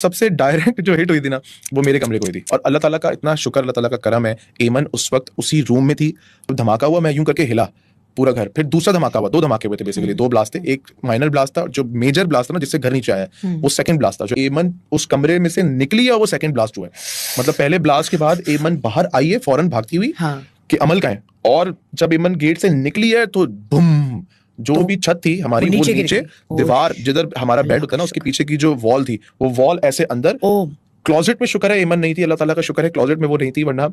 सबसे डायरेक्ट जो हिट हुई थी ना वो मेरे कमरे को हुई थी। और अल्लाह ताला का इतना शुक्र, अल्लाह ताला का करम है, एमन उस वक्त उसी रूम में थी, धमाका हुआ, मैं यूं करके हिला पूरा घर। फिर दूसरा धमाका हुआ, 2 धमाके हुए थे बेसिकली, 2 ब्लास्ट थे, एक माइनर ब्लास्ट था, जो मेजर ब्लास्ट था ना जिससे घर नीचे आया वो सेकंड ब्लास्ट था। जो एमन उस कमरे में से निकली है वो सेकंड ब्लास्ट हुआ है। मतलब पहले ब्लास्ट के बाद एमन बाहर आई है फौरन भागती हुई कि अमल का है, और जब एमन गेट से निकली है तो बूम, जो भी छत थी हमारी वो नीचे दीवार, जिधर हमारा बेड होता है ना उसके पीछे की जो वॉल थी वो वॉल ऐसे अंदर। क्लोजेट में शुक्र है एमन नहीं थी, अल्लाह ताला का शुक्र है क्लोजेट में वो नहीं थी, वरना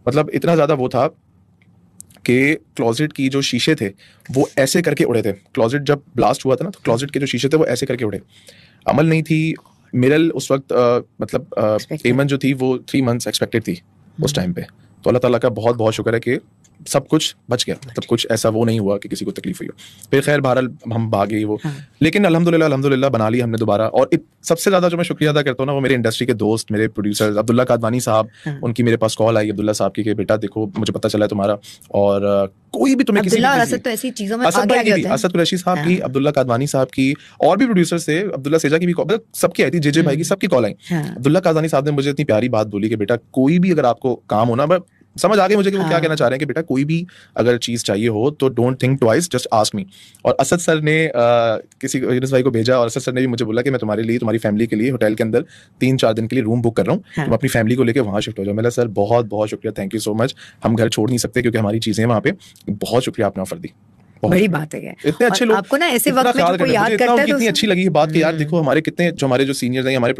मतलब इतना ज्यादा वो था कि क्लोजेट की जो शीशे थे वो ऐसे करके उड़े थे। क्लोजेट जब ब्लास्ट हुआ था ना तो क्लोजेट के जो शीशे थे वो ऐसे करके उड़े। अमल नहीं थी, मिरल उस वक्त मतलब एमन जो थी वो 3 months एक्सपेक्टेड थी उस टाइम पे। तो अल्लाह ताला का बहुत बहुत शुक्र है कि सब कुछ बच गया, मतलब कुछ ऐसा वो नहीं हुआ कि किसी को तकलीफ हुई हो। फिर खैर बहरहाल हम भागे वो, लेकिन अल्हम्दुलिल्लाह बना ली हमने दोबारा। और सबसे ज्यादा जो मैं शुक्रिया अदा करता हूँ ना वो मेरे इंडस्ट्री के दोस्त, मेरे प्रोड्यूसर अब्दुल्ला कादवानी साहब, उनकी मेरे पास कॉल आई अब्दुल्ला साहब की कि बेटा देखो मुझे पता चला है तुम्हारा, और कोई भी तुम्हें किसी असद तो ऐसी चीजों में असद भाई की, असद कुरैशी साहब की, अब्दुल्ला कादवानी साहब की, और भी प्रोड्यूसर थे, अब्दुल्ला सेजा की भी कॉल, सबकी आई थी, जेजे भाई की, सबकी कॉल आई। अब्दुल्ला कादवानी साहब ने मुझे इतनी प्यारी बात बोली कि बेटा कोई भी अगर आपको काम होना, मैं समझ आ गई मुझे कि वो क्या कहना चाह रहे हैं कि बेटा कोई भी अगर चीज चाहिए हो तो don't think twice, just ask me. और असद सर ने किसी यूनुस भाई को भेजा, और असद सर ने भी मुझे बोला कि मैं तुम्हारे लिए, तुम्हारी फैमिली के लिए होटल के अंदर 3-4 दिन के लिए रूम बुक कर रहा हूँ, तुम अपनी फैमिली को लेकर वहां शिफ्ट हो जाओ। मैंने सर बहुत बहुत शुक्रिया, थैंक यू सो मच, हम घर छोड़ नहीं सकते क्योंकि हमारी चीजें वहां पे, बहुत शुक्रिया आपने ऑफर दी, बड़ी बात है। इतने अच्छे लोग आपको ना ऐसे वक्त में कोई याद करता है तो कितनी अच्छी लगी बात कि यार देखो हमारे कितने जो हमारे जो सीनियर्स हैं, हमारे